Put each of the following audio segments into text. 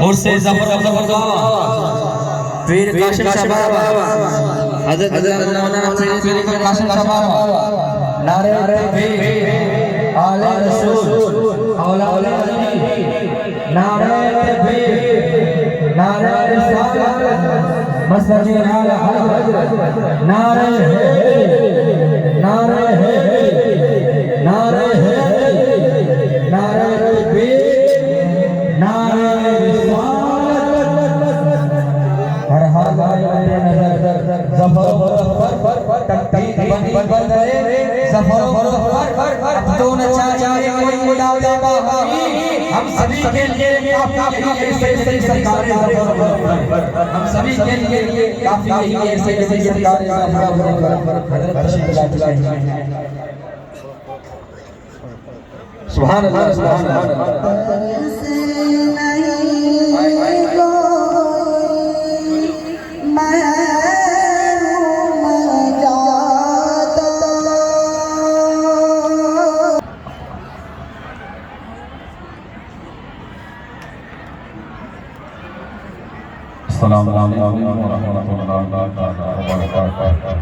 اور سے ظفر ظفر بابا پیر قاسم شاہ بابا حضرت اللہ پیر قاسم شاہ بابا نعرہ تکبیر آل رسول اولاد علی نعرہ تکبیر نعرہ رسالت مسجد اعلی حضرت نعرہ حیدری نعرہ حیدری نعرہ حیدری نعرہ تکبیر نعرہ ہر حال آئے نظر ظفر ظفر تکبیر بند رہے ظفر ظفر تو نہ چاہے کوئی ملاو دے بابا ہم سبھی کے لیے کافی ہے سرکار ظفر ہم سبھی کے لیے کافی ہے سرکار ظفر حضرت سبحان اللہ سبحان اللہ السلام علیکم ورحمۃ اللہ وبرکاتہ۔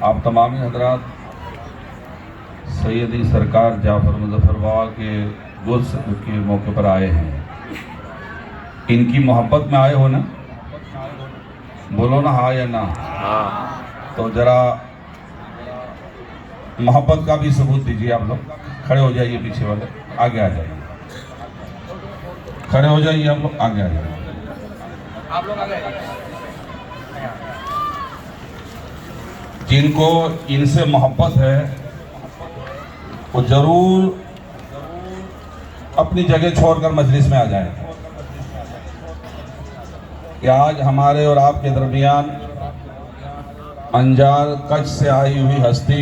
آپ تمامی حضرات سیدی سرکار جعفر مظفر بابا کے گرس کے موقع پر آئے ہیں، ان کی محبت میں آئے ہو نا؟ بولو نا ہاں یا نا؟ تو ذرا محبت کا بھی ثبوت دیجیے۔ آپ لوگ کھڑے ہو جائیے، پیچھے والے آگے آ جائیے، کھڑے ہو جائیے، آپ لوگ آگے آ جائیے۔ جن کو ان سے محبت ہے وہ ضرور اپنی جگہ چھوڑ کر مجلس میں آ جائیں کہ آج ہمارے اور آپ کے درمیان انجار کچھ سے آئی ہوئی ہستی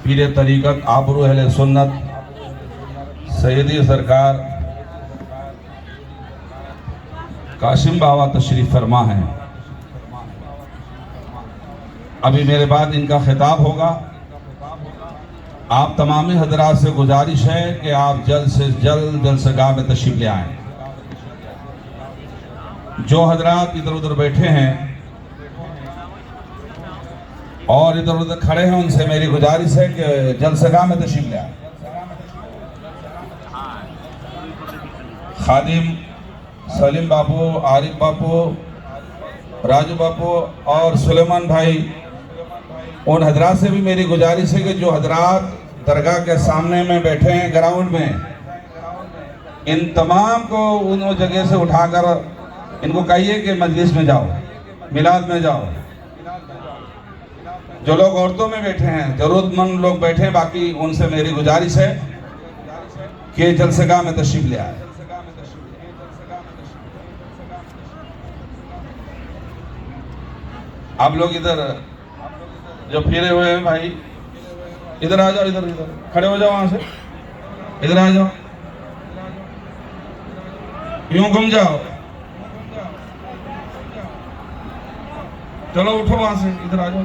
پیر طریقت آبرو اہل سنت سیدی سرکار قاسم بابا تشریف فرما ہیں۔ ابھی میرے بعد ان کا خطاب ہوگا۔ آپ تمامی حضرات سے گزارش ہے کہ آپ جلد سے جلد جلسگاہ میں تشریف لے آئیں۔ جو حضرات ادھر ادھر بیٹھے ہیں اور ادھر ادھر کھڑے ہیں، ان سے میری گزارش ہے کہ جلسگاہ میں تشریف لے آئیں۔ خادم سلیم بابو، عارف بابو، راجو بابو اور سلیمان بھائی، ان حضرات سے بھی میری گزارش ہے کہ جو حضرات درگاہ کے سامنے میں بیٹھے ہیں گراؤنڈ میں، ان تمام کو ان جگہ سے اٹھا کر ان کو کہیے کہ مجلس میں جاؤ، میلاد میں جاؤ۔ جو لوگ عورتوں میں بیٹھے ہیں، ضرورت مند لوگ بیٹھے ہیں، باقی ان سے میری گزارش ہے کہ جلسگاہ میں تشریف لے آئے۔ آپ لوگ ادھر جو پھرے ہوئے ہیں بھائی، ادھر آ جاؤ، ادھر کھڑے ہو جاؤ، وہاں سے ادھر آ جاؤ، یوں گھوم جاؤ، چلو اٹھو وہاں سے، ادھر آ جاؤ۔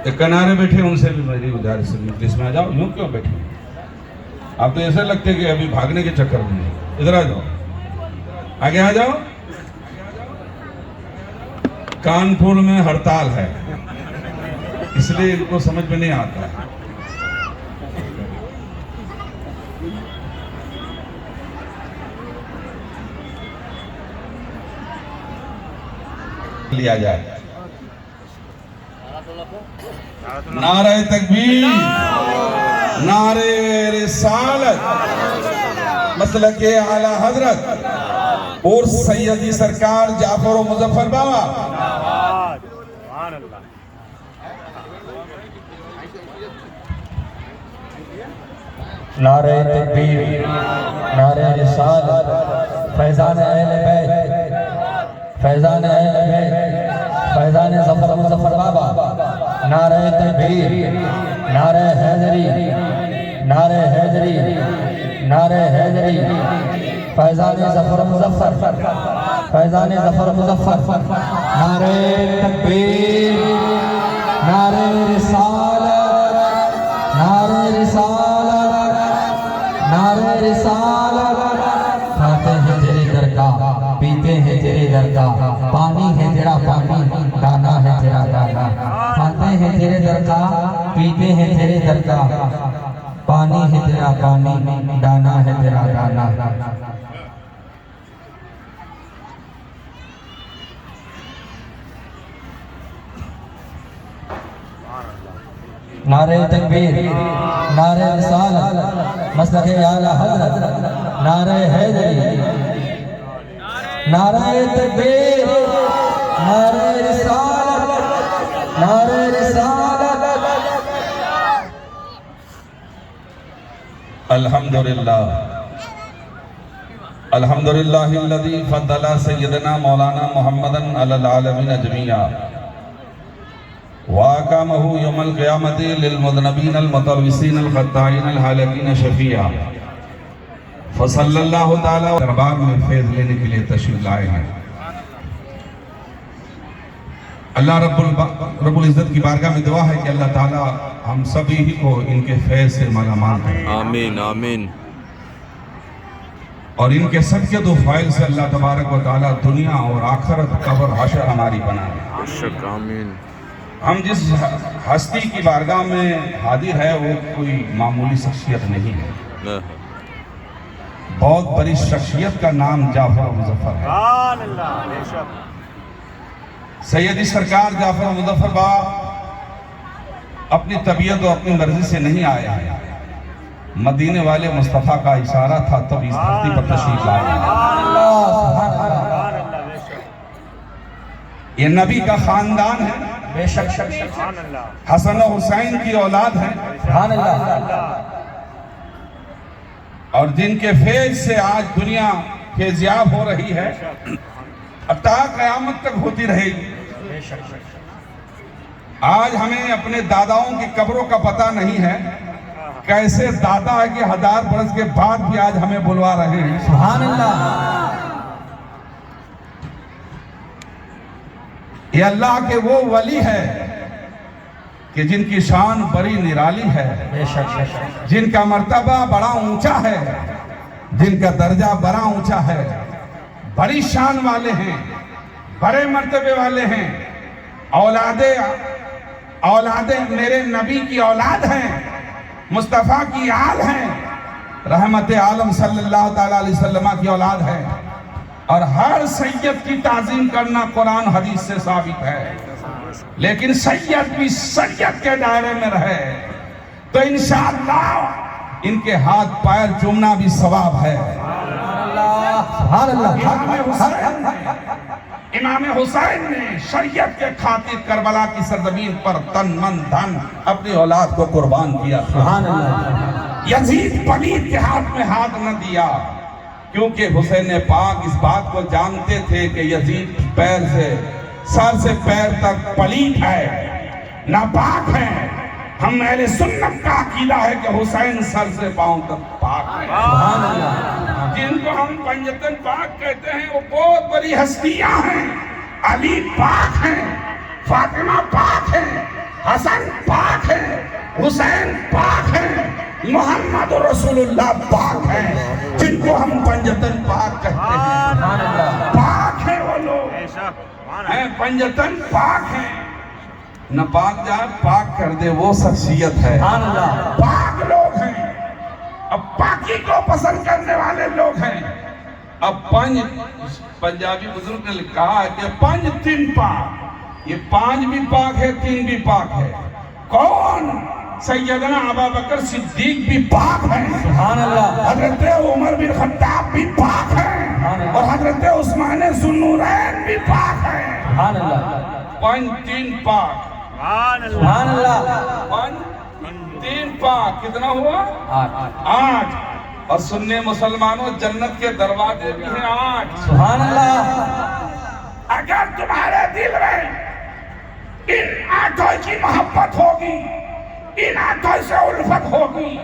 ایک کنارے بیٹھے ان سے بھی میری گزارش ہے مجلس میں آ جاؤ۔ یوں کیوں بیٹھے؟ آپ تو ایسے لگتے کہ ابھی بھاگنے کے چکر میں ہیں۔ ادھر آ جاؤ، آگے آ جاؤ۔ کانپور میں ہڑتال ہے، اس لیے ان کو سمجھ میں نہیں آتا ہے۔ لیا جائے نعرہ تکبیر، نعرہ رسالت، مسلک اعلی حضرت اور سیدی سرکار جعفر و مظفر بابا۔ نعرہ تکبیر، نعرہ رسالت، فیضان اہل بیت، فیضان اہل بیت، فیضان ظفر مظفر بابا۔ نعرہ تکبیر، نعرہ حیدری، نعرہ حیدری، نعرہ حیدری، فیضان ظفر مظفر، فیضان ظفر مظفر، نعرہ تکبیر، نعرہ تیرے در کا پیتے ہیں تیرے در کا پانی ہے تیرا پانی دانا ہے تیرا دانا نعرہ تکبیر نعرہ رسالت مسلک اعلی حضرت نعرہ حیدری نعرہ تکبیر نعرہ رسالت نعرہ رسالت الحمدللہ الحمدللہ الذی فضل سیدنا مولانا محمدً علی العالمین جميعا وَأَقَامَهُ يَوْمَ الْقِيَامَةِ لِلْمُذْنِبِينَ الْمُتَوِّسِينَ الْخَطَّائِينَ الْحَالِقِينَ شَفِيعًا فصلی اللہ تعالیٰ دربار میں فیض لینے کے لیے تشریف لائے ہیں۔ اللہ رب العزت کی بارگاہ میں دعا ہے کہ اللہ تعالیٰ ہم سبھی کو ان کے فیض سے مالا مال کرے آمین آمین اور ان کے صدقے و فائل سے اللہ تبارک و تعالیٰ دنیا اور آخرت قبر حشر ہماری بنائے۔ شک آمین ہم جس ہستی کی بارگاہ میں حاضر ہے وہ کوئی معمولی شخصیت نہیں ہے، بہت بڑی شخصیت کا نام جعفر مظفر ہے۔ سیدی سرکار جعفر مظفر با اپنی طبیعت و اپنی مرضی سے نہیں آئے ہیں، مدینے والے مصطفیٰ کا اشارہ تھا تب اس دھرتی پر تشریف لائے ہیں۔ یہ نبی کا خاندان ہے، بے شک حسن و حسین کی اولاد ہے، سبحان اللہ اور جن کے فیض سے آج دنیا فیضیاب ہو رہی ہے، تا قیامت تک ہوتی رہے گی۔ آج ہمیں اپنے داداؤں کی قبروں کا پتہ نہیں ہے، کیسے دادا ہے کہ 1000 برس کے بعد بھی آج ہمیں بلوا رہے ہیں۔ سبحان اللہ یہ اللہ کے وہ ولی ہے کہ جن کی شان بڑی نرالی ہے، بے شک جن کا مرتبہ بڑا اونچا ہے، جن کا درجہ بڑا اونچا ہے، بڑی شان والے ہیں، بڑے مرتبے والے ہیں، اولاد میرے نبی کی اولاد ہیں، مصطفیٰ کی آل ہیں، رحمت عالم صلی اللہ علیہ وسلم کی اولاد ہے، اور ہر سید کی تعظیم کرنا قرآن حدیث سے ثابت ہے، لیکن سید بھی سید کے دائرے میں رہے تو انشاءاللہ ان کے ہاتھ پیر چومنا بھی ثواب ہے۔ سبحان اللہ امام حسین نے شریعت کے خاطر کربلا کی سرزمین پر تن من دھن اپنی اولاد کو قربان کیا تھا۔ سبحان اللہ یزید پلید کے ہاتھ میں ہاتھ نہ دیا، کیونکہ حسین پاک اس بات کو جانتے تھے کہ یزید پیر سے سر سے پیر تک پلید ہے، ناپاک ہے۔ ہم اہل سنت کا عقیدہ ہے کہ حسین سر سے پاؤں تک پاک ہے۔ سبحان اللہ جن کو ہم پنجتن پاک کہتے ہیں وہ بہت بڑی ہستیاں ہیں، علی پاک ہیں، فاطمہ پاک ہیں، حسن پاک ہیں، حسین پاک ہیں، محمد رسول اللہ پاک ہیں، جن کو ہم پنجتن پاک کہتے ہیں۔ پاک ہیں وہ لوگ، پنجتن پاک ہیں، نہ پاک جائے پاک کر دے وہ شخصیت ہے۔ پاک لوگ ہیں، اب پاکی کو پسند کرنے والے لوگ ہیں۔ اب پنجابی بزرگ نے لکھا ہے کہ پنج تین پاک، یہ 5 بھی پاک ہے 3 بھی پاک ہے۔ کون؟ سیدنا ابوبکر صدیق بھی پاک ہیں، سبحان اللہ حضرت عمر بن خطاب بھی پاک ہیں، اور حضرت عثمان ذوالنورین بھی پاک ہیں۔ سبحان اللہ 5 3 پاک، سبحان اللہ 5 3 پاک کتنا ہوا؟ 8۔ اور سننے مسلمانوں جنت کے دروازے بھی ہیں 8۔ سبحان اللہ اگر تمہارے دل میں ان 8 کی محبت ہوگی، ان 8 سے الفت ہوگی،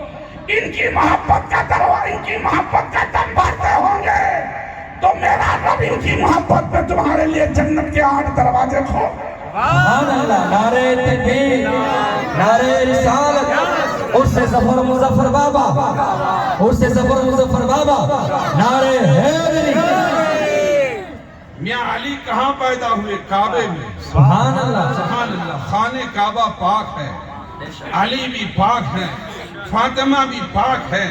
ان کی محبت کا دروازہ، ان کی محبت کا دم بھرتے ہوں گے، تو میرا رب ان کی محبت میں تمہارے لیے جنت کے 8 دروازے کھول۔ سبحان اللہ نعرہ تکبیر نعرہ رسالت اس سے ظفر مظفر بابا، اس سے ظفر مظفر بابا، نعرہ حیدری میاں علی کہاں پیدا ہوئے؟ کعبے میں۔ سبحان اللہ سبحان اللہ۔ خانہ کعبہ پاک ہے، علی بھی پاک ہیں، فاطمہ بھی پاک ہے،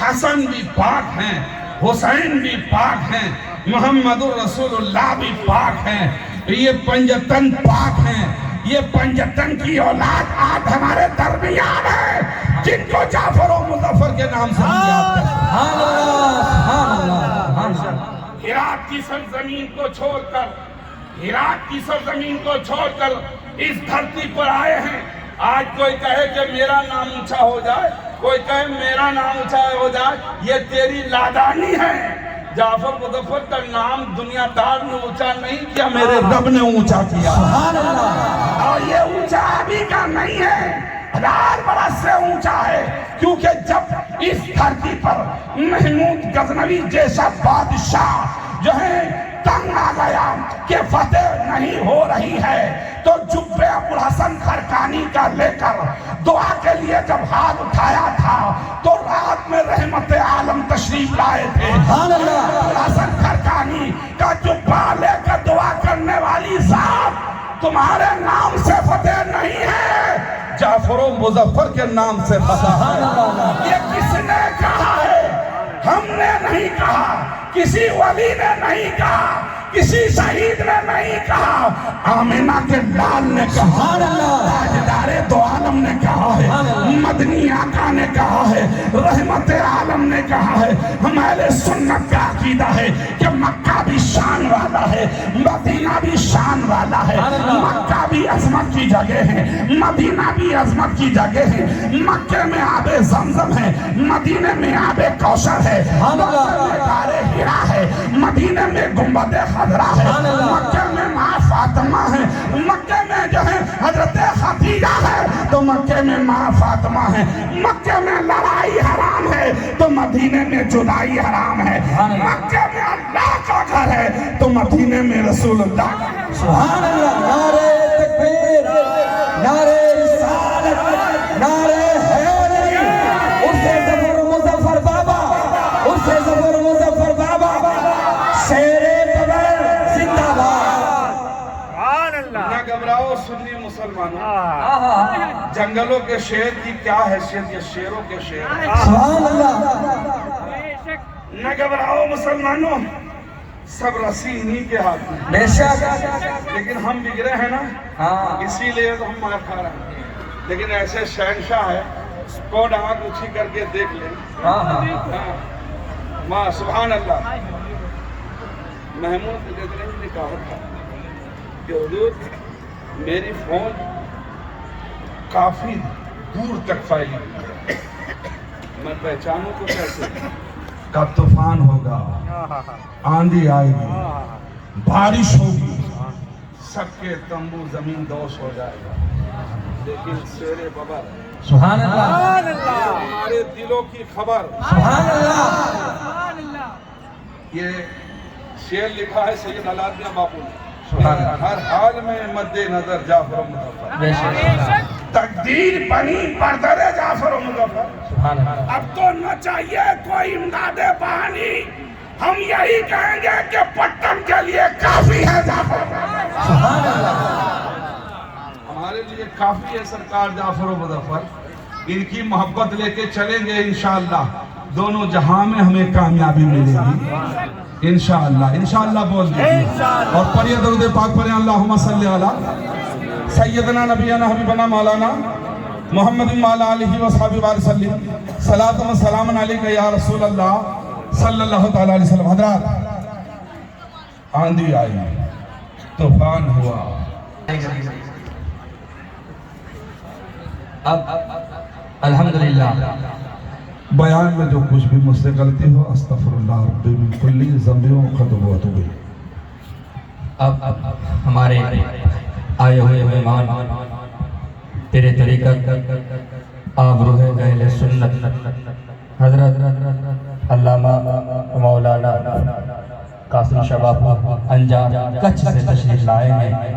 حسن بھی پاک ہیں، حسین بھی پاک ہیں، محمد رسول اللہ بھی پاک ہیں، یہ پنجتن پاک ہیں۔ یہ پنجتن کی اولاد آج ہمارے درمیان ہے، جن کو جعفر و مظفر کے نام سے ہم یاد کرتے ہیں۔ سبحان اللہ سبحان اللہ سبحان اللہ۔ ہرات کی سرزمین کو چھوڑ کر، ہرات کی سرزمین کو چھوڑ کر اس دھرتی پر آئے ہیں۔ آج کوئی کہے کہ میرا نام اونچا ہو جائے، کوئی کہے میرا نام اونچا ہو جائے، یہ تیری لادانی ہے۔ جعفر مظفر کا نام دنیا دار نے اونچا نہیں کیا، میرے رب نے اونچا کیا۔ سبحان اللہ۔ اور یہ اونچا ابھی کا نہیں ہے، 1000 برس سے اونچا ہے، کیونکہ جب اس دھرتی پر محمود غزنوی جیسا بادشاہ جو ہے تنگ آ گیا کہ فتح نہیں ہو رہی ہے، تو جبے ابوالحسن خرقانی کا لے کر دعا کے لیے جب ہاتھ اٹھایا تھا تو رات میں رحمت عالم تشریف لائے تھے۔ سبحان اللہ۔ ابوالحسن خرقانی کا جبہ لے کر دعا کرنے والی ذات تمہارے نام سے فتح نہیں ہے، جعفر و مظفر کے نام سے فتح ہے۔ یہ کس نے کہا ہے؟ ہم نے نہیں کہا، کسی ولی نے نہیں کہا، کسی شہید نے نہیں کہا، آمینہ کے لال نے کہا، تاجدار دو عالم نے کہا ہے، مدنی آقا نے کہا ہے، رحمت عالم نے کہا ہے۔ ہم اہل سنت کا عقیدہ ہے کہ مکہ بھی شان والا ہے، مدینہ بھی شان والا ہے، مکہ بھی عظمت کی جگہ ہے، مدینہ بھی عظمت کی جگہ ہے۔ مکہ میں آب زمزم ہے، مدینہ میں آب کوثر ہے، مکہ میں غار حرا ہے، مدینہ میں گنبد خضرا ہے، مکہ میں ماں فاطمہ ہے، مکہ میں جو ہے حضرت خدیجہ ہے تو مکہ میں ماں فاطمہ ہے، مکہ میں لڑائی حرام ہے تو مدینہ میں جدائی حرام ہے، مکہ میں اللہ کا گھر ہے تو مدینہ میں رسول اللہ کا گھر ہے۔ سبحان اللہ۔ نعرہ تکبیر، نعرہ رسالت، نعرہ حیدری، اسے ظفر مظفر بابا، اسے ظفر مظفر بابا، شیر قبر زندہ باد۔ نہ گھبراؤ سنی مسلمانوں، جنگلوں کے شیر کی کیا حیثیت، یہ شیروں کے شیر ہیں۔ سبحان اللہ۔ نہ گھبراؤ مسلمانوں، سب رسی انہی کے ہاتھ میں، بے شک۔ لیکن ہم بگڑے ہیں نا، اسی لیے تو ہم مار کھا رہے ہیں۔ لیکن ایسے شہنشاہ ہے، کوڈ آنکھ اچھی کر کے دیکھ لیں۔ ماں سبحان اللہ۔ محمود غزنوی نے کہا تھا کہ حضور میری فوج کافی دور تک پھیلی ہے، میں پہچانوں کو کیسے؟ کب طوفان ہوگا، آندھی آئے گی، بارش ہوگی، سب کے تمبو زمین دوش ہو جائے گا، لیکن شیر بابا سبحان اللہ۔ ہمارے دلوں کی خبر۔ سبحان اللہ۔ یہ شعر لکھا ہے سید علادیہ باپو نے، سبحان اللہ۔ ہر حال میں مد نظر جعفر و مظفر، بے شک۔ تقدیر بنی بردر جعفر و مظفر۔ سبحان اللہ۔ اب تو نہ چاہیے کوئی امداد بہانی، ہم یہی کہیں گے کہ پٹن کے لیے کافی ہے جعفر و مظفر۔ سبحان اللہ۔ ہمارے لیے کافی ہے سرکار جعفر و مظفر، ان کی محبت لے کے چلیں گے انشاءاللہ، دونوں جہاں میں ہمیں کامیابی ملے گی انشاءاللہ بول دیجیے اور پڑھیے درود پاک پڑھیں۔ اللہم صلی علی سیدنا نبینا حبیبنا مولانا محمد وعلی آلہ وصحبہ وسلم، صلاۃ و سلام علیکہ یا رسول اللہ صلی اللہ تعالی علیہ وسلم۔ حضرات، آندھی آئی، طوفان ہوا، اب الحمدللہ بیان میں جو کچھ بھی مجھ سے غلطی ہو استغفر اللہ ربی من کلی ذنب وقد واتوب الیہ۔ اب ہمارے آئے ہوئے مہمان تیرے طریقت آپ روح اہل سنت حضرت علامہ مولانا قاسم شاہ باپو انجام کچھ سے تشریف لائے ہیں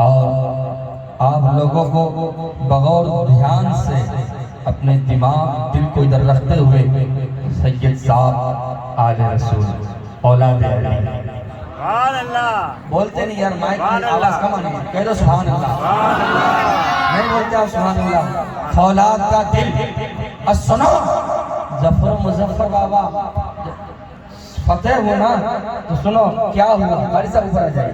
اور آپ لوگوں کو بغور دھیان سے اپنے دماغ دل کو ادھر رکھتے ہوئے سید صاحب آل رسول اولاد علی سبحان اللہ. بولتے نہیں یار، مائک کی آواز کم آنی ہے. کہہ دو سبحان اللہ. نہیں بولتے آپ سبحان اللہ. فولاد کا دل سنو، ظفر مظفر بابا فتح ہونا تو سنو کیا ہوا. بھائی صاحب اوپر آ جائے،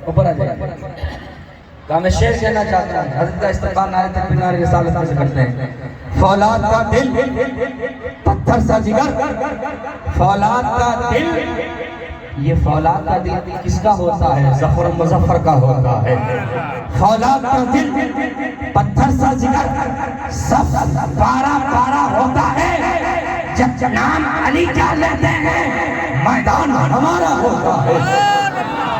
اوپر آ جائے. میں شعر کہنا چاہتا ہوں، حضرت کا استقبال نعرہ تکبیر نعرہ رسالت میں سے کرتے ہیں. فولاد کا دل پتھر سا جگر، فولاد کا دل. یہ فولاد کا دل کس کا ہوتا ہے؟ ظفر مظفر کا ہوتا ہے. فولاد کا دل پتھر سا جگر، سب پارا پارا ہوتا ہے. جب نام علی کا لیتے ہیں میدان ہمارا ہوتا ہے.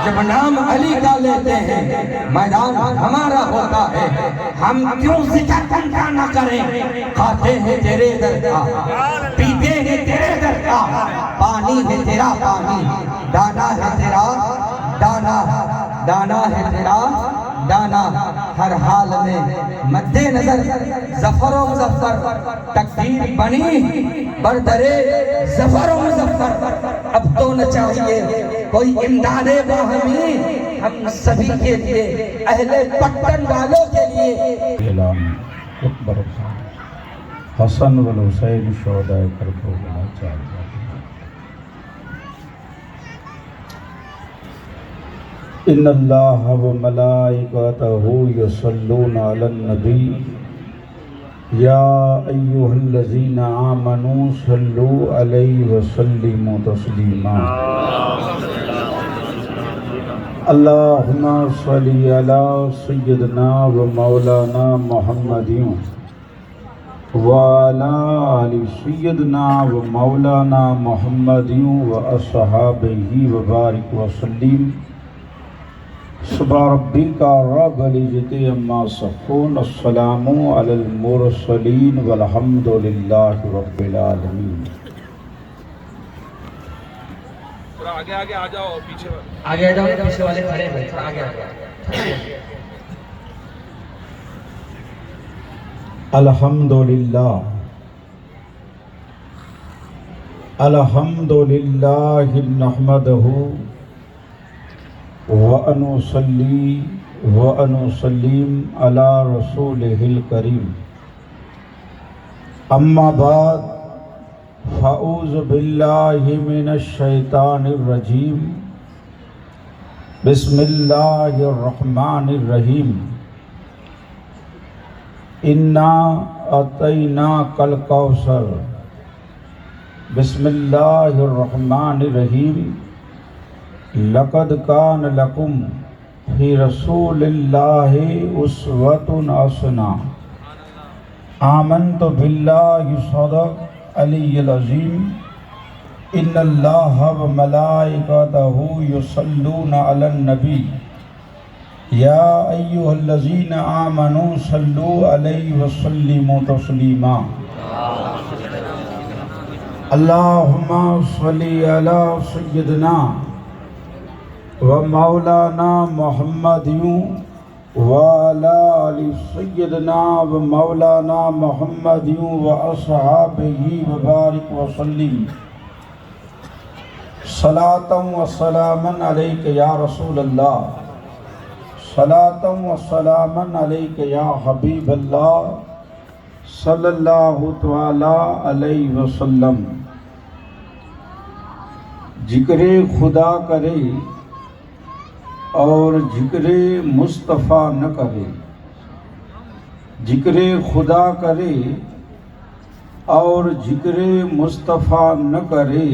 جب نام علی کا لیتے ہیں میدان ہمارا ہوتا ہے. ہم کیوں ذکر ان کا نہ کریں؟ کھاتے ہیں تیرے در کا، پیتے ہیں تیرے در کا. پانی ہے تیرا پانی، دانا ہے تیرا دانا، دانا ہے تیرا دانا. ہر حال میں مد نظر ظفر و مظفر، تقدیر بنی بردرے ظفر و مظفر. اب تو نہ چاہیے کوئی امداد باہمی، ہم سبھی کے لیے، اہل پٹن والوں کے لیے. اعلان اکبر حسن والحسین شہدائے کربلا چار. ان اللہ و ملائکتہ یصلون علی النبی یا ایہا الذین آمنوا صلوا علیہ وسلموا تسلیما. اللہم صلی علی سیدنا و مولانا محمد وعلی آل سیدنا و مولانا محمد و اصحابہ وبارک وسلم. سبحان ربک رب العزت عما یصفون، السلام علی المرسلین والحمد للہ رب العالمین. تھوڑا آگے آگے آ جاؤ، پیچھے آگے آ جاؤ، پیچھے والے کھڑے ہیں، تھوڑا آگے آ جاؤ. الحمد للہ الحمد للہ نحمدہ وَأَنُصَلِّي وَأَنُسَلِّمُ عَلَى رَسُولِهِ الْكَرِيمِ. اما بعد فاعوذ باللہ من الشیطان الرجیم. بسم اللہ الرحمن الرحیم. انا اعطیناک الکوثر. بسم اللہ الرحمن الرحیم. لقد کان لکم فی رسول اللہ اسوۃ حسنہ. آمنت باللہ صدق علی العظیم. ان اللہ و ملائکتہ یصلون علی النبی یا ایہا الذین آمنوا صلوا علیہ وسلموا تسلیما. اللہم صلی علی سیدنا و مولانا محمد وعلی آل سیدنا و مولانا محمد و اصحابہ وبارک وسلم. صلاۃ و سلاما علیک یا رسول اللہ، صلاۃ و سلاما علیک یا حبیب اللہ صلی اللہ تعالی علیہ وسلم. ذکر خدا کرے اور ذکر مصطفیٰ نہ کرے. ذکر خدا کرے اور ذکر مصطفیٰ نہ کرے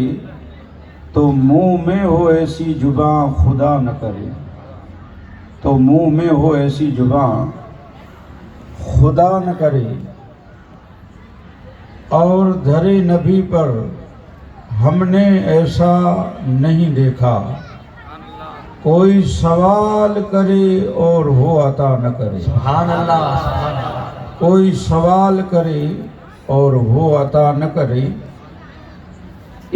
تو منہ میں ہو ایسی زبان خدا نہ کرے. تو منہ میں ہو ایسی زبان خدا نہ کرے. اور در نبی پر ہم نے ایسا نہیں دیکھا، کوئی سوال کرے اور وہ عطا نہ کرے. سبحان اللہ، سبحان اللہ. کوئی سوال کرے اور وہ عطا نہ کرے.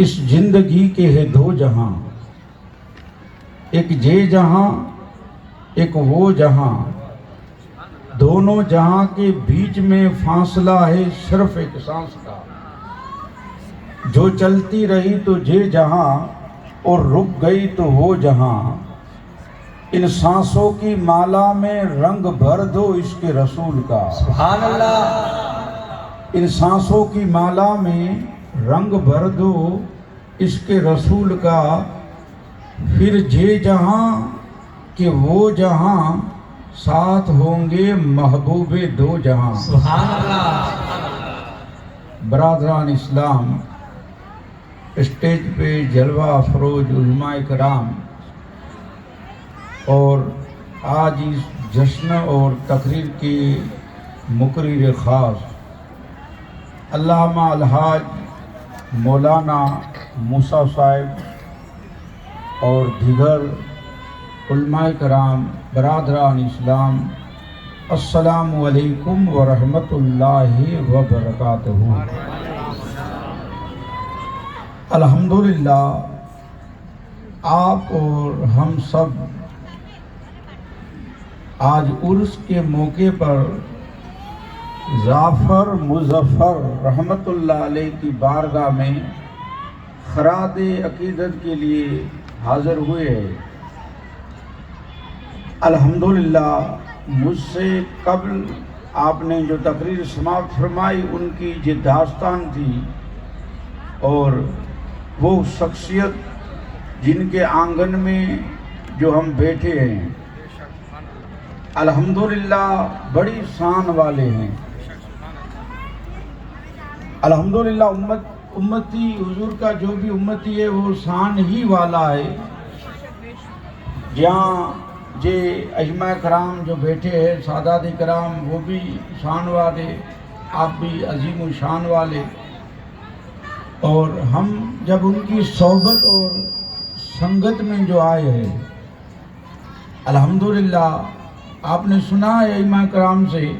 اس زندگی کے ہے دو جہاں، ایک یہ جہاں ایک وہ جہاں. دونوں جہاں کے بیچ میں فاصلہ ہے صرف ایک سانس کا. جو چلتی رہی تو یہ جہاں اور رک گئی تو وہ جہاں، ان سانسوں کی مالا میں رنگ بھر دو عشق رسول کا۔ سبحان اللہ۔ ان سانسوں کی مالا میں رنگ بھر دو عشق رسول کا، پھر جے جہاں کہ وہ جہاں، ساتھ ہوں گے محبوب دو جہاں۔ سبحان اللہ۔ برادران اسلام، اسٹیج پہ جلوہ افروز علماء کرام اور آج اس جشن اور تقریر کی مقرر خاص علامہ الحاج مولانا موسیٰ صاحب اور دیگر علماء کرام، برادران اسلام، السلام علیکم ورحمۃ اللہ وبرکاتہ۔ الحمدللہ آپ اور ہم سب آج عرس کے موقع پر ظافر مظفر رحمۃ اللہ علیہ کی بارگاہ میں خراج عقیدت کے لیے حاضر ہوئے ہیں۔ الحمدللہ مجھ سے قبل آپ نے جو تقریر سماعت فرمائی ان کی یہ داستان تھی، اور وہ شخصیت جن کے آنگن میں جو ہم بیٹھے ہیں الحمدللہ بڑی شان والے ہیں۔ الحمدللہ امتی حضور کا جو بھی امتی ہے وہ شان ہی والا ہے۔ جہاں جے اجماع کرام جو بیٹھے ہیں، سادات کرام، وہ بھی شان والے، آپ بھی عظیم و شان والے، اور ہم جب ان کی صحبت اور سنگت میں جو آئے ہیں الحمدللہ آپ نے سنا ہے اجماع کرام سے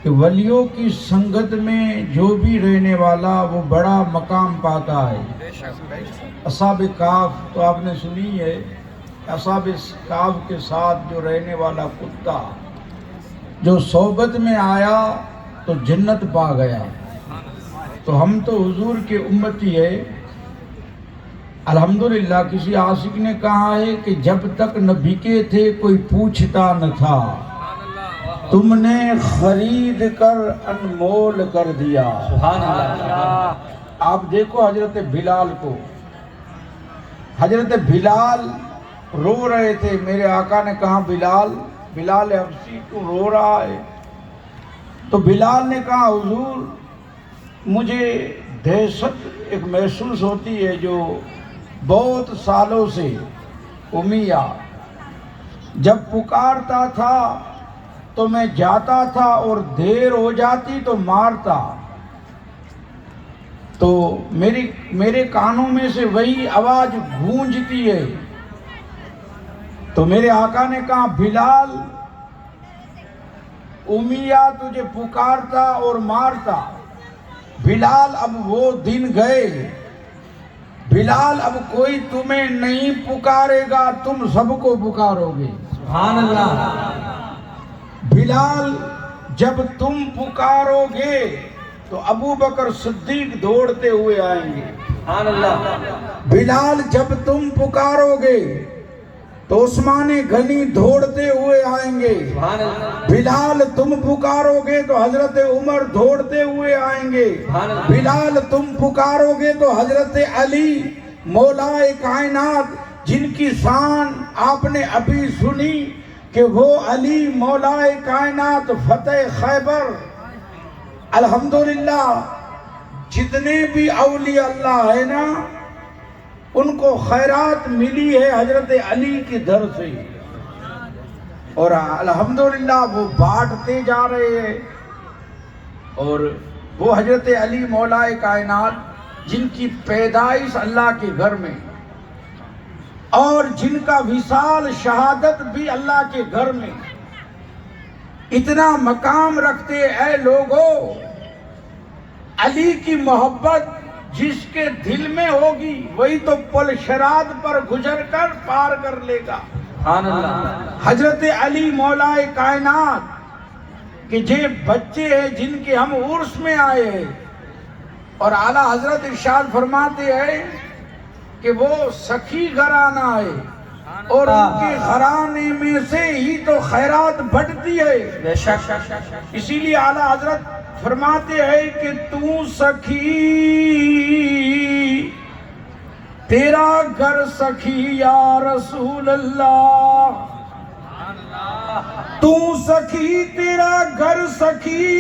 کہ ولیوں کی سنگت میں جو بھی رہنے والا وہ بڑا مقام پاتا ہے۔ اصحاب کہف تو آپ نے سنی ہے، اصحاب کہف کے ساتھ جو رہنے والا کتا جو صحبت میں آیا تو جنت پا گیا۔ تو ہم تو حضور کے امتی ہے۔ الحمدللہ کسی عاشق نے کہا ہے کہ جب تک نہ بکے تھے کوئی پوچھتا نہ تھا، تم نے خرید کر انمول کر دیا۔ سبحان اللہ۔ آپ دیکھو حضرت بلال کو، حضرت بلال رو رہے تھے، میرے آقا نے کہا بلال حبشی تو رو رہا ہے؟ تو بلال نے کہا حضور مجھے دہشت ایک محسوس ہوتی ہے جو بہت سالوں سے امیہ، جب پکارتا تھا تو میں جاتا تھا اور دیر ہو جاتی تو مارتا، تو میرے کانوں میں سے وہی آواز گونجتی ہے۔ تو میرے آقا نے کہا بلال امیہ تجھے پکارتا اور مارتا، بلال اب وہ دن گئے، بلال اب کوئی تمہیں نہیں پکارے گا، تم سب کو پکارو گے۔ سبحان اللہ۔ بلال جب تم پکارو گے تو ابو بکر صدیق دوڑتے ہوئے آئیں گے۔ سبحان اللہ۔ بلال جب تم پکارو گے تو عثمان غنی دوڑتے ہوئے آئیں گے۔ سبحان اللہ۔ بلال تم پکارو گے تو حضرت عمر دوڑتے ہوئے آئیں گے۔ بلال تم پکارو گے تو حضرت علی مولا کائنات، جن کی شان آپ نے ابھی سنی کہ وہ علی مولا کائنات فتح خیبر، الحمدللہ جتنے بھی اولیاء اللہ ہیں نا ان کو خیرات ملی ہے حضرت علی کی در سے، اور الحمدللہ وہ بانٹتے جا رہے ہیں۔ اور وہ حضرت علی مولا کائنات جن کی پیدائش اللہ کے گھر میں اور جن کا وصال شہادت بھی اللہ کے گھر میں، اتنا مقام رکھتے اے لوگوں، علی کی محبت جس کے دل میں ہوگی وہی تو پل شراد پر گزر کر پار کر لے گا۔ سبحان اللہ۔ حضرت علی مولا کائنات کہ یہ بچے ہیں جن کے ہم عرس میں آئے ہیں، اور اعلیٰ حضرت ارشاد فرماتے ہیں کہ وہ سخی گھرانہ ہے اور ان کے گھرانے میں سے ہی تو خیرات بڑھتی ہے. بے شک. اسی لیے اعلیٰ حضرت فرماتے ہیں کہ تو سخی تیرا گھر سخی یا رسول اللہ. تو سخی تیرا گھر سخی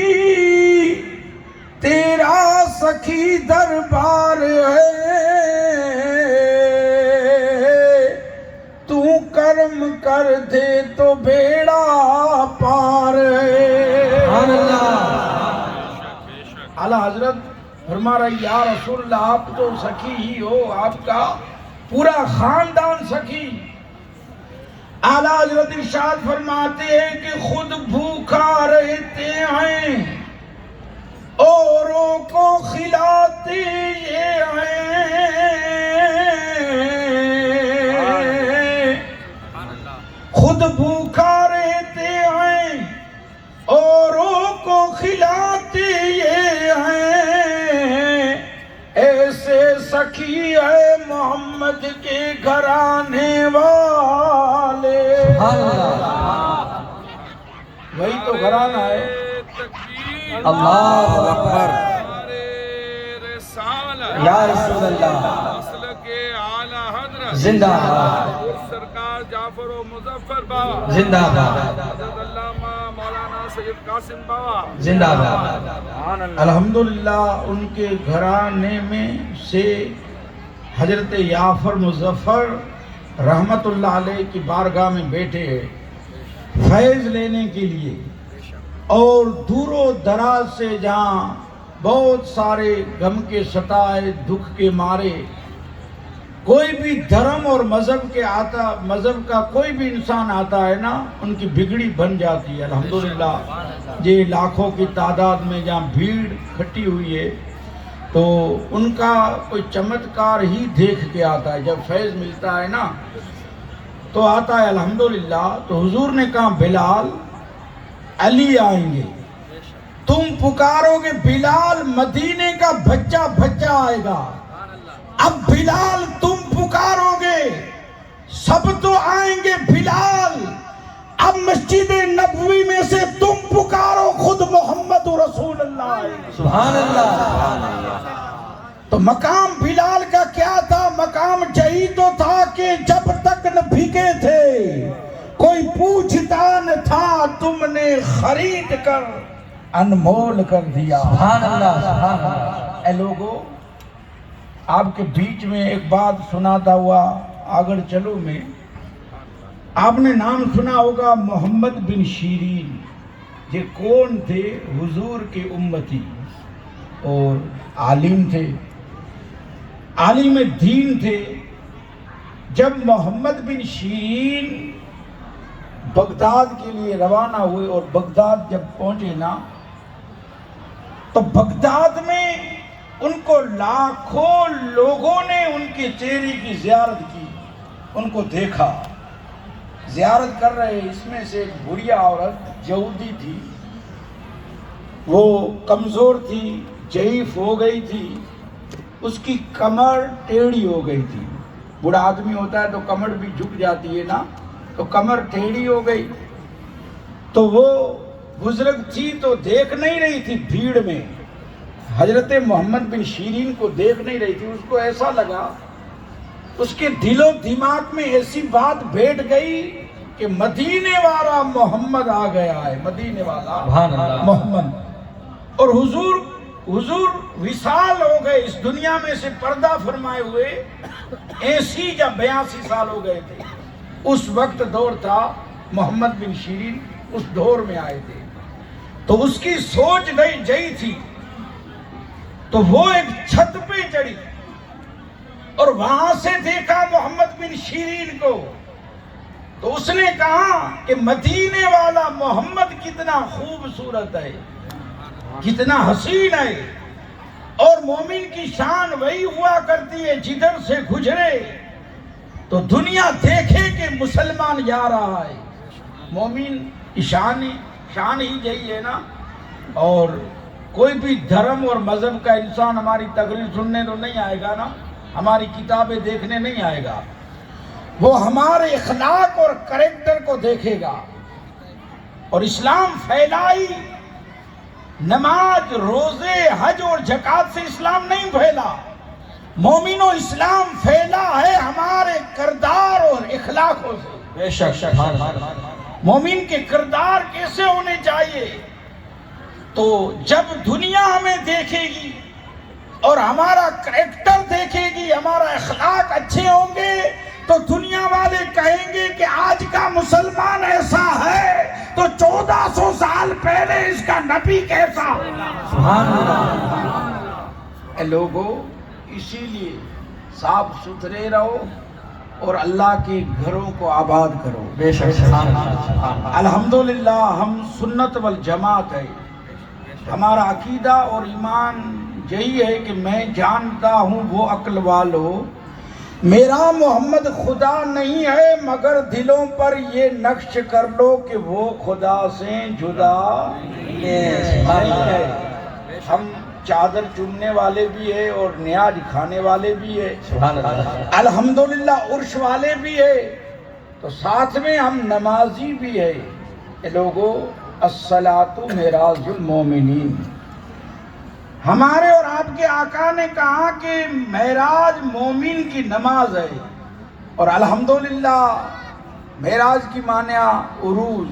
تیرا سخی دربار ہے. تو کرم کر دے تو بیڑا پار ہے. اعلیٰ حضرت فرما رہا یا رسول اللہ آپ تو سخی ہی ہو, آپ کا پورا خاندان سخی. اعلیٰ حضرت ارشاد فرماتے ہیں کہ خود بھوکا رہتے ہیں اوروں کو کھلاتے یہ ہیں. خود بھوکا رہتے ہیں اوروں کو کھلاتے یہ ہیں. ایسے سخی ہے محمد کے گھرانے والے. وہی تو گھرانہ ہے. اللہ اکبر. یا رسول اللہ زندہ باد. سرکار جعفر و مظفر بابا زندہ باد. حضرت علامہ مولانا سید قاسم بابا زندہ باد. الحمدللہ ان کے گھرانے میں سے حضرت جعفر مظفر رحمت اللہ علیہ کی بارگاہ میں بیٹھے فیض لینے کے لیے, اور دور و دراز سے جہاں بہت سارے غم کے ستائے دکھ کے مارے کوئی بھی دھرم اور مذہب کا کوئی بھی انسان آتا ہے نا, ان کی بگڑی بن جاتی ہے. الحمدللہ یہ لاکھوں کی تعداد میں جہاں بھیڑ کھٹی ہوئی ہے تو ان کا کوئی چمتکار ہی دیکھ کے آتا ہے. جب فیض ملتا ہے نا تو آتا ہے الحمدللہ. تو حضور نے کہا بلال علی آئیں گے, تم پکارو گے بلال مدینے کا بچہ بچہ آئے گا. اب بلال تم پکارو گے سب تو آئیں گے بلال. اب مسجد نبوی میں سے تم پکارو خود محمد رسول اللہ. سبحان اللہ. تو مقام بلال کا کیا تھا؟ مقام یہی تو تھا کہ جب تک نہ بھیگے تھے کوئی پوچھتا نہ تھا, تم نے خرید کر انمول کر دیا. سبحان اللہ. سبحان اللہ. اے لوگوں, آپ کے بیچ میں ایک بات سناتا ہوا آگر چلو میں, آپ نے نام سنا ہوگا محمد بن شیرین. یہ کون تھے؟ حضور کے امتی اور عالم تھے, عالم دین تھے. جب محمد بن شیرین بغداد کے لیے روانہ ہوئے اور بغداد جب پہنچے نا تو بغداد میں ان کو لاکھوں لوگوں نے ان کے چہرے کی زیارت کی, ان کو دیکھا زیارت کر رہے. اس میں سے ایک بڑھیا عورت یہودی تھی, وہ کمزور تھی, ضعیف ہو گئی تھی, اس کی کمر ٹیڑھی ہو گئی تھی. بوڑھا آدمی ہوتا ہے تو کمر بھی جھک جاتی ہے نا, تو کمر ٹیڑھی ہو گئی. تو وہ بزرگ تھی تو دیکھ نہیں رہی تھی بھیڑ میں, حضرت محمد بن شیرین کو دیکھ نہیں رہی تھی. اس کو ایسا لگا, اس کے دل و دماغ میں ایسی بات بیٹھ گئی کہ مدینے والا محمد آ گیا ہے, مدینے والا محمد. اور حضور وصال ہو گئے, اس دنیا میں سے پردہ فرمائے ہوئے 80 یا 82 سال ہو گئے تھے. اس وقت دور تھا, محمد بن شیرین اس دور میں آئے تھے. تو اس کی سوچ گئی تھی, تو وہ ایک چھت پہ چڑھی اور وہاں سے دیکھا محمد بن شیرین کو. تو اس نے کہا کہ مدینے والا محمد کتنا خوبصورت ہے, کتنا حسین ہے, اور مومن کی شان وہی ہوا کرتی ہے جدھر سے گزرے تو دنیا دیکھے کہ مسلمان جا رہا ہے. مومن کی شان ہی یہی ہے نا. اور کوئی بھی دھرم اور مذہب کا انسان ہماری تقریر سننے تو نہیں آئے گا نا, ہماری کتابیں دیکھنے نہیں آئے گا، وہ ہمارے اخلاق اور کریکٹر کو دیکھے گا۔ اور اسلام پھیلائی، نماز، روزے، حج اور زکوٰۃ سے اسلام نہیں پھیلا۔ مومنو، اسلام پھیلا ہے ہمارے کردار اور اخلاقوں سے۔ بے شک مومن کے کردار کیسے ہونے چاہیے؟ تو جب دنیا ہمیں دیکھے گی اور ہمارا کریکٹر دیکھے گی، ہمارا اخلاق اچھے ہوں گے، تو دنیا والے کہیں گے کہ آج کا مسلمان ایسا ہے تو 1400 سال پہلے اس کا نبی کیسا ہوگا۔ سبحان اللہ۔ اے لوگو، اسی لیے صاف ستھرے رہو اور اللہ کے گھروں کو آباد کرو۔ بے شک سبحان اللہ۔ الحمدللہ ہم سنت والجماعت ہے، ہمارا عقیدہ اور ایمان یہی ہے کہ میں جانتا ہوں وہ عقل والو، میرا محمد خدا نہیں ہے، مگر دلوں پر یہ نقش کر لو کہ وہ خدا سے جدا نہیں ہے۔ ہم چادر چننے والے بھی ہیں اور نیاز کھانے والے بھی ہیں، سبحان اللہ۔ الحمدللہ عرش والے بھی ہیں، تو ساتھ میں ہم نمازی بھی ہیں۔ اے لوگو، الصلاۃ معراج المومنین، ہمارے اور آپ کے آقا نے کہا کہ معراج مومن کی نماز ہے، اور الحمدللہ معراج کی معنی عروج،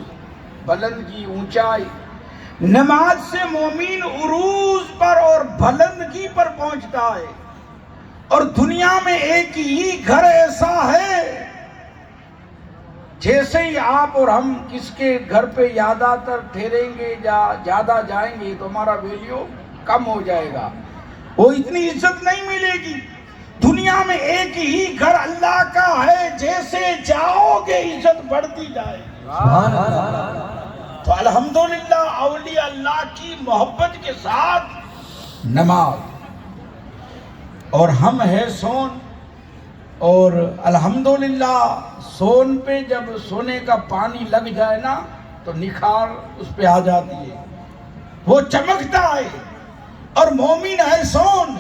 بلندگی، اونچائی۔ نماز سے مومن عروج پر اور بلندگی پر پہنچتا ہے۔ اور دنیا میں ایک ہی گھر ایسا ہے، جیسے ہی آپ اور ہم کس کے گھر پہ زیادہ تر ٹھہریں گے یا زیادہ جائیں گے تو ہمارا ویلیو کم ہو جائے گا، وہ اتنی عزت نہیں ملے گی۔ دنیا میں ایک ہی گھر اللہ کا ہے، جیسے جاؤ گے عزت بڑھتی جائے گی۔ سبحان اللہ۔ تو الحمدللہ اولیاء اللہ کی محبت کے ساتھ نماز، اور ہم ہے سون، اور الحمدللہ سون پہ جب سونے کا پانی لگ جائے نا تو نکھار اس پہ آ جاتی ہے، وہ چمکتا ہے۔ اور مومن ہے سون،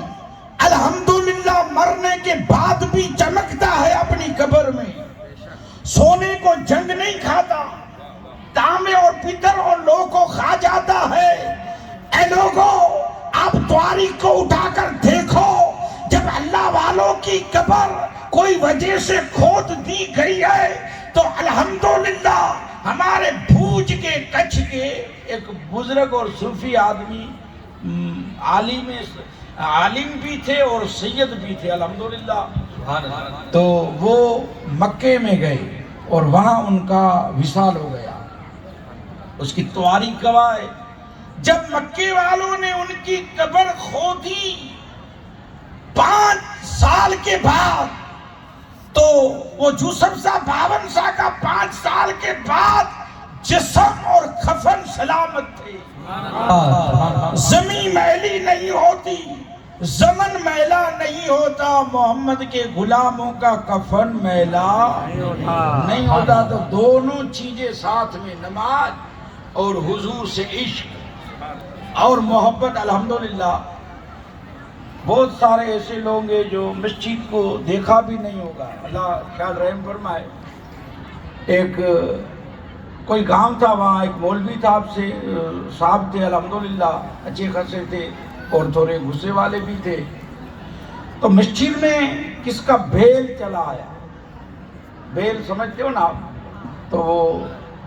الحمدللہ مرنے کے بعد بھی چمکتا ہے اپنی قبر میں، سونے کو جنگ نہیں کھاتا، تانبے اور پتر اور لوگوں کو کھا جاتا ہے۔ اے لوگو، آپ تاریخ کو اٹھا کر دیکھو، جب اللہ والوں کی قبر کوئی وجہ سے کھود دی گئی ہے تو الحمدللہ ہمارے بھوج کے کچھ کے ایک بزرگ اور صوفی آدمی، عالم بھی تھے اور سید بھی تھے، الحمدللہ، تو وہ مکے میں گئے اور وہاں ان کا وصال ہو گیا۔ اس کی تاریخ گواہ ہے، جب مکے والوں نے ان کی قبر کھودی 5 سال کے بعد، تو وہ یوسف صاحب 52 سال کا 5 سال کے بعد جسم اور کفن سلامت تھے۔ زمین میلی نہیں ہوتی، زمن میلا نہیں ہوتا، محمد کے غلاموں کا کفن میلا نہیں ہوتا۔ تو دونوں چیزیں ساتھ میں، نماز اور حضور سے عشق اور محبت۔ الحمدللہ بہت سارے ایسے لوگ ہیں جو مسجد کو دیکھا بھی نہیں ہوگا، اللہ خیال رحم فرمائے۔ ایک کوئی گاؤں تھا، وہاں ایک مولوی صاحب تھے، الحمدللہ اچھے خاصے تھے اور تھوڑے غصے والے بھی تھے۔ تو مسجد میں کس کا بیل چلا آیا، بیل سمجھتے ہو نا آپ، تو وہ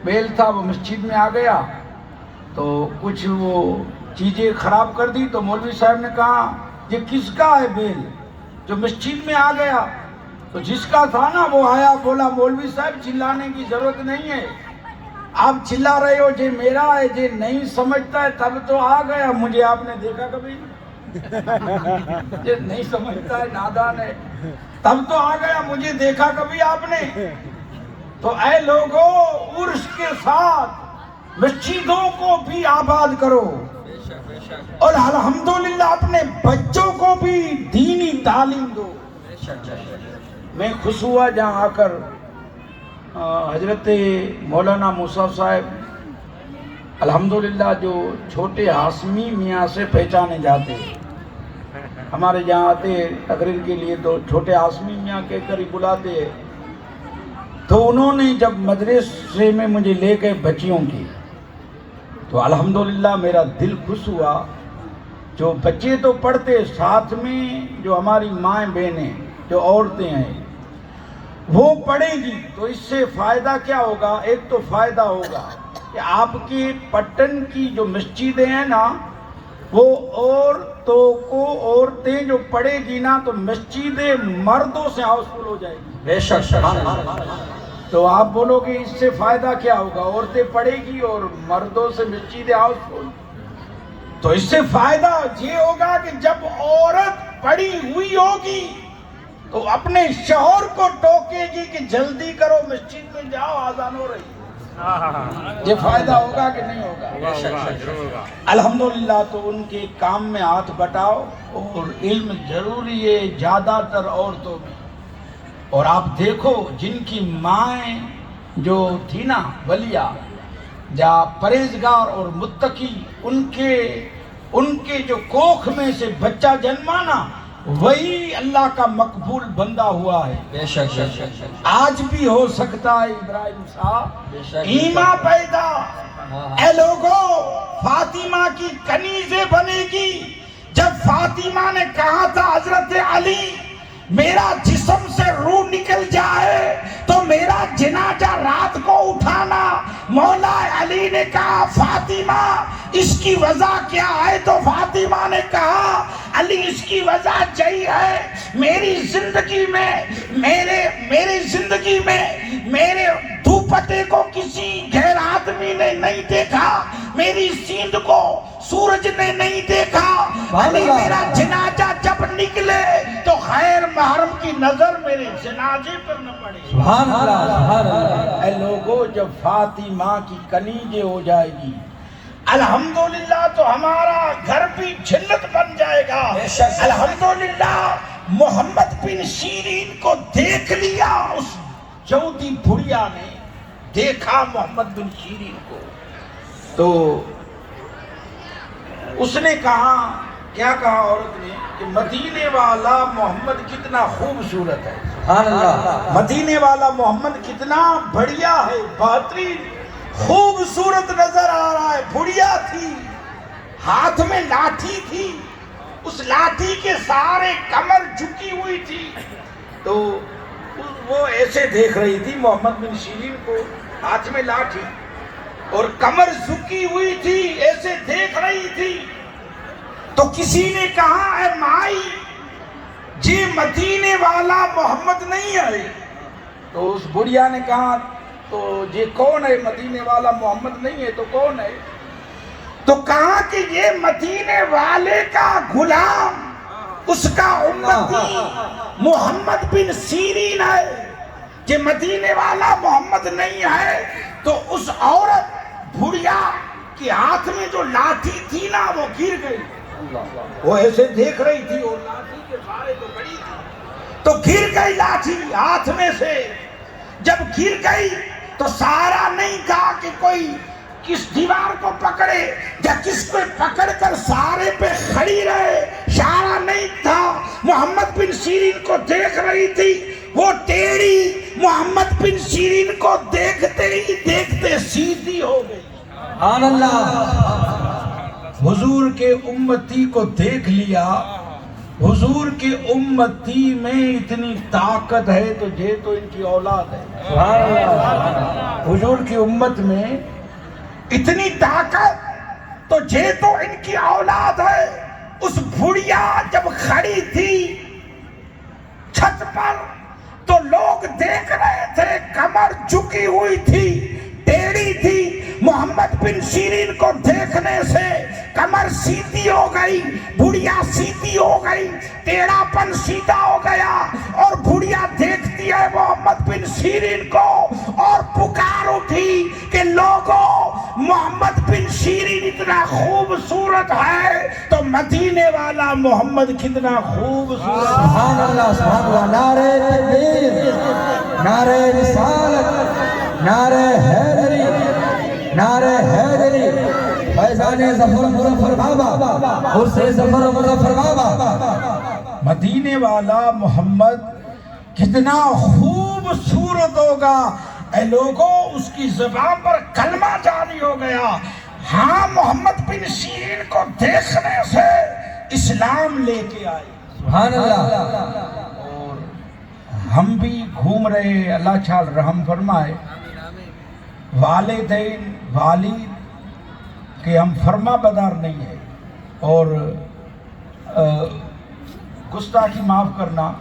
بیل تھا، وہ مسجد میں آ گیا تو کچھ وہ چیزیں خراب کر دی۔ تو مولوی صاحب نے کہا یہ کس کا ہے بیل جو مسجد میں آ گیا؟ تو جس کا تھا نا وہ آیا، بولا مولوی صاحب چلانے کی ضرورت نہیں ہے، آپ چلا رہے ہو، یہ میرا ہے، یہ نہیں سمجھتا ہے تب تو آ گیا، مجھے آپ نے دیکھا کبھی؟ یہ نہیں سمجھتا ہے، نادان ہے، تب تو آ گیا، مجھے دیکھا کبھی آپ نے؟ تو اے لوگو، عرش کے ساتھ مسجدوں کو بھی آباد کرو، اور الحمدللہ اپنے بچوں کو بھی دینی تعلیم دو۔ میں خوش ہوا جہاں آ کر حضرت مولانا موسیٰ صاحب الحمدللہ جو چھوٹے ہاشمی میاں سے پہچانے جاتے ہیں، ہمارے یہاں آتے تقریر کے لیے تو چھوٹے آسمی میاں کہہ کر ہی بلاتے ہیں. تو انہوں نے جب مدرسے میں مجھے لے گئے بچیوں کی تو الحمدللہ میرا دل خوش ہوا. جو بچے تو پڑھتے ساتھ میں جو ہماری مائیں بہنیں جو عورتیں ہیں وہ پڑھیں گی تو اس سے فائدہ کیا ہوگا؟ ایک تو فائدہ ہوگا کہ آپ کی پٹن کی جو مسجدیں ہیں نا وہ عورتیں جو پڑھے گی نا تو مسجدیں مردوں سے ہاؤس فل ہو جائے گی. بے شک. تو آپ بولو گے اس سے فائدہ کیا ہوگا؟ عورتیں پڑھے گی اور مردوں سے مسجدیں ہاؤس فل. تو اس سے فائدہ یہ ہوگا کہ جب عورت پڑھی ہوئی ہوگی تو اپنے شوہر کو ٹوکے گی کہ جلدی کرو مسجد میں جاؤ آذان ہو رہی ہے. یہ فائدہ ہوگا کہ نہیں ہوگا؟ الحمدللہ. تو ان کے کام میں ہاتھ بٹاؤ اور علم ضروری ہے زیادہ تر عورتوں میں. اور آپ دیکھو جن کی مائیں جو تھی نا ولیہ یا پرہیزگار اور متقی ان کے جو کوکھ میں سے بچہ جنما نا وہی اللہ کا مقبول بندہ ہوا ہے. بے شک. آج بھی ہو سکتا ہے ابراہیم صاحب ایما پیدا. اے لوگو فاطمہ کی کنیزیں بنے گی. جب فاطمہ نے کہا تھا حضرت علی میرا جسم سے روح نکل جائے تو میرا جنازہ رات کو اٹھانا. مولا علی نے کہا فاطمہ اس کی وجہ کیا ہے؟ تو فاطمہ نے کہا علی اس کی وجہ یہی ہے میری زندگی میں میرے دوپٹے کو کسی غیر آدمی نے نہیں دیکھا, میری سیند کو سورج نے نہیں دیکھا. علی میرا جنازہ جب نکلے تو خیر محرم کی نظر میرے جنازے پر نہ پڑے. سبحان اللہ سبحان اللہ. اے لوگو جب فاطمہ کی کنیزیں ہو جائے گی الحمدللہ تو ہمارا گھر بھی جنت بن جائے گا. الحمدللہ محمد بن سیرین کو دیکھ لیا. اس یہودی بڑھیا نے دیکھا محمد بن سیرین کو تو اس نے کہا, کیا کہا عورت نے کہ مدینے والا محمد کتنا خوبصورت ہے. سبحان اللہ. مدینے والا محمد کتنا بڑھیا ہے, بہترین خوبصورت نظر آ رہا ہے. بڑھیا تھی, ہاتھ میں لاٹھی تھی, اس لاٹھی کے سارے کمر جھکی ہوئی تھی. تو وہ ایسے دیکھ رہی تھی محمد بن سیرین کو, ہاتھ میں لاٹھی اور کمر جھکی ہوئی تھی, ایسے دیکھ رہی تھی. تو کسی نے کہا اے مائی جی مدینے والا محمد نہیں ہے. تو اس بڑھیا نے کہا تو یہ کون ہے؟ مدینے والا محمد نہیں ہے تو کون ہے؟ تو کہا کہ یہ مدینے والے کا غلام, اس کا امتی محمد بن سیرین ہے. یہ مدینے والا محمد نہیں ہے. تو اس عورت بڑھیا کے ہاتھ میں جو لاٹھی تھی نا وہ گر گئی. وہ ایسے دیکھ رہی تھی اور لاٹھی کے سارے تو بڑی تھی تو گر گئی لاٹھی ہاتھ میں سے. جب گر گئی تو سارا نہیں کہا کہ کوئی کس دیوار کو پکڑے یا کس کو پکڑ کر سارے پہ کھڑی رہے, سارا نہیں تھا. محمد بن سیرین کو دیکھ رہی تھی, وہ ٹیڑھی محمد بن سیرین کو دیکھتے ہی دیکھتے سیدھی ہو گئی. سبحان اللہ. حضور کے امتی کو دیکھ لیا. حضور کے امتی میں اتنی طاقت ہے تو یہ تو ان کی اولاد ہے. سبحان اللہ. حضور کی امت میں اتنی طاقت تو یہ تو ان کی اولاد ہے. اس بڑھیا جب کھڑی تھی چھت پر تو لوگ دیکھ رہے تھے, کمر جھکی ہوئی تھی, ٹیڑھی تھی. محمد بن سیرین کو دیکھنے سے کمر سیدھی ہو گئی, بڑھیا سیدھی ہو گئی, ٹیڑھا پن سیدھا ہو گیا. اور بڑھیا دیکھتی ہے محمد بن سیرین کو اور پکار اٹھی کہ لوگوں محمد بن سیرین اتنا خوبصورت ہے تو مدینے والا محمد کتنا خوبصورت. سبحان اللہ سبحان اللہ. نعرہ تکبیر, نعرہ رسالت, نعرہ حیدری, نعرہ حیدری. فیضان ظفر مظفر بابا اس سے ظفر مظفر بابا مدینے والا محمد کتنا خوبصورت ہوگا اے لوگوں، اس کی زبان پر کلمہ جاری ہو گیا۔ ہاں، محمد بن سیرین کو دیکھنے سے اسلام لے کے آئے۔ سبحان اللہ۔ اور ہم بھی گھوم رہے، اللہ چھال رحم فرمائے، والدین والد کہ ہم فرما بدار نہیں ہیں، اور گستاخی معاف کرنا،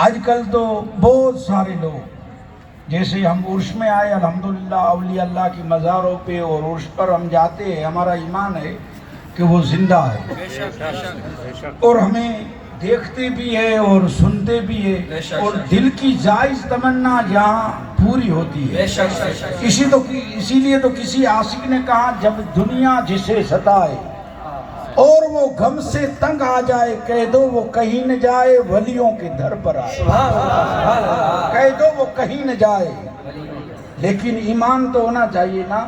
آج کل تو بہت سارے لوگ، جیسے ہم عرش میں آئے الحمدللہ اولیاء اللہ کی مزاروں پہ، اور عرش پر ہم جاتے ہیں، ہمارا ایمان ہے کہ وہ زندہ ہے، اور ہمیں دیکھتے بھی ہے اور سنتے بھی ہے، اور دل کی جائز تمنا جہاں پوری ہوتی ہے۔ اسی لیے تو کسی عاشق نے کہا، جب دنیا جسے ستائے اور وہ غم سے تنگ آ جائے، کہہ دو وہ کہیں نہ جائے، ولیوں کے در پر آئے۔ کہہ دو وہ کہیں نہ جائے، لیکن ایمان تو ہونا چاہیے نا۔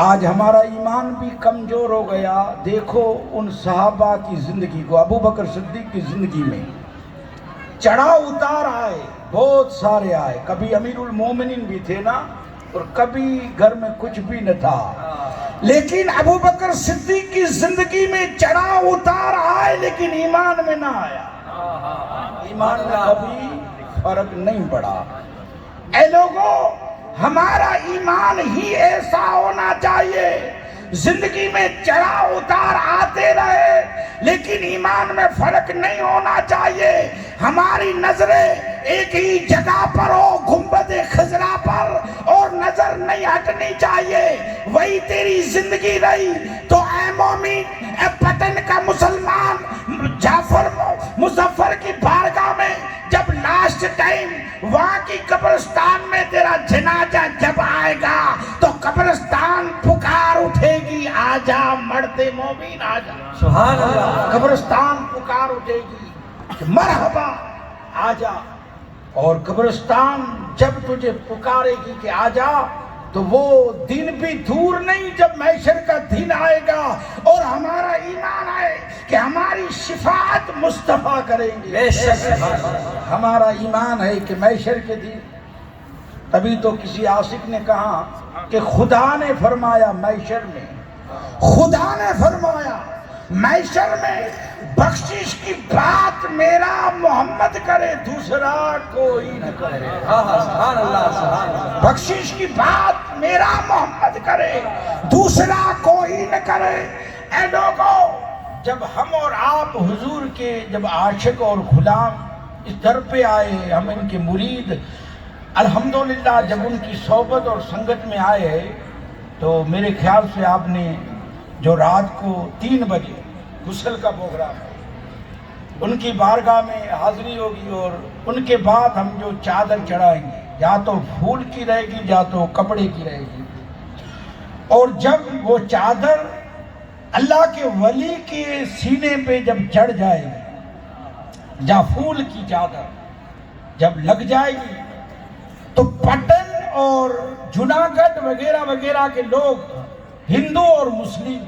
آج ہمارا ایمان بھی کمزور ہو گیا۔ دیکھو ان صحابہ کی زندگی کو، ابو بکر صدیق کی زندگی میں چڑھاؤ اتار آئے، بہت سارے آئے، کبھی امیر المومنین بھی تھے نا، اور کبھی گھر میں کچھ بھی نہ تھا، لیکن ابو بکر صدیق کی زندگی میں چڑھاؤ اتار آئے، لیکن ایمان میں نہ آیا، ایمان میں کبھی فرق نہیں پڑا۔ اے لوگوں، ہمارا ایمان ہی ایسا ہونا چاہیے، زندگی میں چڑھاؤ اتار آتے رہے، لیکن ایمان میں فرق نہیں ہونا چاہیے۔ ہماری نظریں ایک ہی جگہ پر ہو، گنبد خضرا پر، اور نظر نہیں ہٹنی چاہیے۔ وہی تیری زندگی رہی تو اے مومن، اے پٹن کا مسلمان، جعفر مظفر کی بارگاہ میں جب لاسٹ ٹائم وہاں کی قبرستان میں تیرا جنازہ جب آئے گا تو قبرستان پکار اٹھے گی، آجا مرتے مومن آجا۔ سبحان اللہ۔ قبرستان پکار اٹھے گی کہ مرحبا آجا، اور قبرستان جب تجھے پکارے گی کہ آجا، تو وہ دن بھی دور نہیں جب محشر کا دن آئے گا، اور ہمارا ایمان ہے کہ ہماری شفاعت مصطفیٰ کریں گے۔ بے شک ہمارا ایمان ہے کہ محشر کے دن، تبھی تو کسی عاشق نے کہا کہ خدا نے فرمایا محشر میں، خدا نے فرمایا محشر میں بخشش کی بات میرا محمد کرے، دوسرا کوئی نہ کرے۔ سبحان اللہ، سبحان اللہ۔ بخشش کی بات میرا محمد کرے، دوسرا کوئی نہ کرے۔ اے لوگوں، جب ہم اور آپ حضور کے جب عاشق اور غلام اس در پہ آئے، ہم ان کے مرید، الحمدللہ جب ان کی صحبت اور سنگت میں آئے، تو میرے خیال سے آپ نے جو رات کو 3 بجے غسل کا پروگرام ہے، ان کی بارگاہ میں حاضری ہوگی، اور ان کے بعد ہم جو چادر چڑھائیں گے، یا تو پھول کی رہے گی یا تو کپڑے کی رہے گی، اور جب وہ چادر اللہ کے ولی کے سینے پہ جب چڑھ جائے گی، یا پھول کی چادر جب لگ جائے گی، تو پٹن اور جوناگڑھ وغیرہ وغیرہ کے لوگ، ہندو اور مسلم،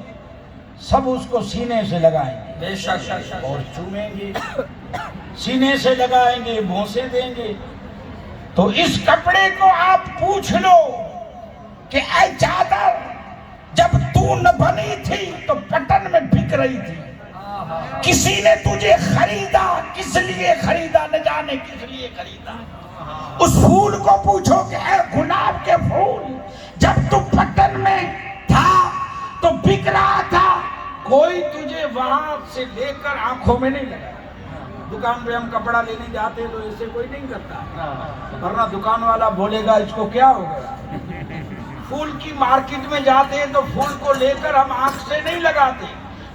سب اس کو سینے سے لگائیں گے، بے شک اور چومیں گے، سینے سے لگائیں گے، بوسے دیں گے۔ تو اس کپڑے کو آپ پوچھ لو کہ اے چادر، جب تو نہ بنی تھی تو پٹن میں بک رہی تھی، کسی نے تجھے خریدا، کس لیے خریدا، نہ جانے کس لیے خریدا۔ اس پھول کو پوچھو کہ اے گلاب کے پھول، جب تو پٹن میں تھا تو بک رہا تھا، کوئی تجھے وہاں سے لے کر آنکھوں میں نہیں لگا۔ دکان پہ ہم کپڑا لینے جاتے تو ایسے کوئی نہیں کرتا، ورنہ دکان والا بولے گا اس کو کیا ہو گیا۔ پھول کی مارکیٹ میں جاتے ہیں تو پھول کو لے کر ہم آنکھ سے نہیں لگاتے،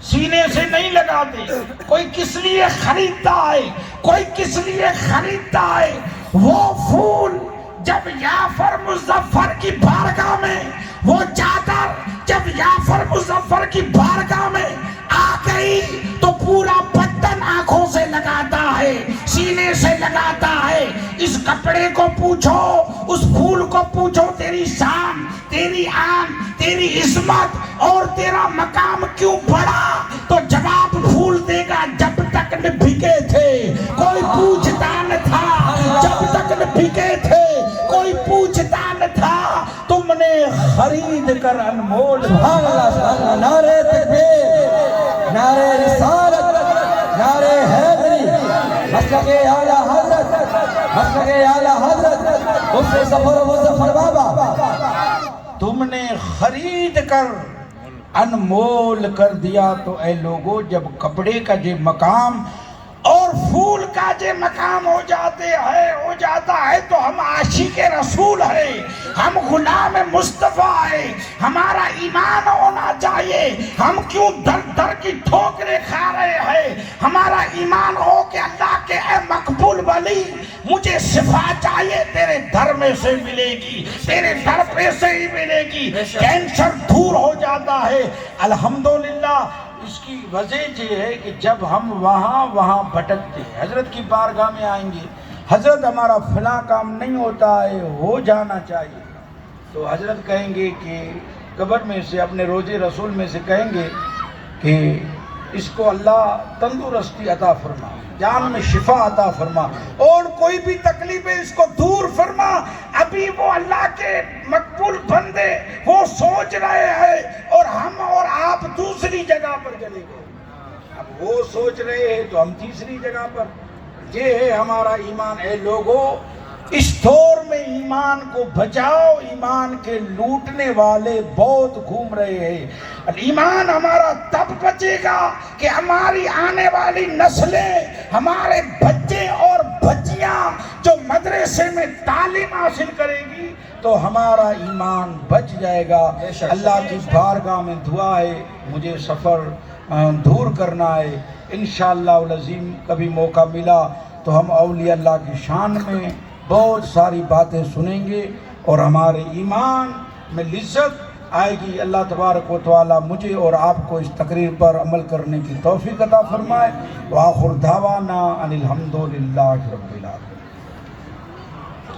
سینے سے نہیں لگاتے۔ کوئی کس لیے خریدتا ہے، کوئی کس لیے خریدتا ہے۔ وہ پھول جب جعفر مظفر کی بارگاہ میں، وہ چادر جب جعفر مظفر کی بارگاہ میں آ گئی تو پورا پٹن آنکھوں سے لگاتا ہے، سینے سے لگاتا ہے۔ اس کپڑے کو پوچھو، اس پھول کو پوچھو تیری شان تیری آن، تیری عظمت اور تیرا مقام کیوں بڑھا؟ تو جواب بھول دے گا جب تک نہ بھیگے تھے کوئی پوچھتا نہ تھا، جب تک نہ بھیگے تھے کوئی پوچھتا نہ تھا، تم نے خرید کر انمول. سبحان اللہ سبحان اللہ. نعرہ تکبیر، نعرہ رسالت، نعرہ حیدری، مسلک اعلیٰ حضرت، مسلک اعلیٰ حضرت اس سے ظفر و مظفر بابا. تم نے خرید کر انمول کر دیا. تو اے لوگو جب کپڑے کا جو مقام اور پھول کا جو مقام ہو جاتا ہے تو ہم عاشق رسول ہیں، ہم غلام مصطفیٰ ہیں، ہمارا ایمان ہونا چاہیے. ہم کیوں در در کی ٹھوکریں کھا رہے ہیں؟ ہمارا ایمان ہو کہ اللہ کے اے مقبول ولی مجھے شفا چاہیے، تیرے در میں سے ملے گی، تیرے در پہ سے ہی ملے گی. کینسر دور ہو جاتا ہے. الحمدللہ اس کی وجہ یہ ہے کہ جب ہم وہاں بھٹکتے ہیں، حضرت کی بارگاہ میں آئیں گے، حضرت ہمارا فلاں کام نہیں ہوتا ہے، ہو جانا چاہیے، تو حضرت کہیں گے کہ قبر میں سے اپنے روزے رسول میں سے کہیں گے کہ اس کو اللہ تندرستی عطا فرما، جان میں شفا عطا فرما، اور کوئی بھی تکلیف ہے اس کو دور فرما. ابھی وہ اللہ کے مقبول بندے وہ سوچ رہے ہیں اور ہم اور آپ دوسری جگہ پر چلے گئے. اب وہ سوچ رہے ہیں تو ہم تیسری جگہ پر. یہ ہے ہمارا ایمان. اے لوگو اس دور میں ایمان کو بچاؤ، ایمان کے لوٹنے والے بہت گھوم رہے ہیں. ایمان ہمارا تب بچے گا کہ ہماری آنے والی نسلیں، ہمارے بچے اور بچیاں جو مدرسے میں تعلیم حاصل کرے گی تو ہمارا ایمان بچ جائے گا. اللہ کی بارگاہ میں دعا ہے مجھے سفر دور کرنا ہے. انشاءاللہ العظیم کبھی موقع ملا تو ہم اولیاء اللہ کی شان میں بہت ساری باتیں سنیں گے اور ہمارے ایمان میں لذت آئے گی. اللہ تبارک و تعالی مجھے اور آپ کو اس تقریر پر عمل کرنے کی توفیق عطا فرمائے. وآخر دعوانا ان الحمدللہ رب العالمین.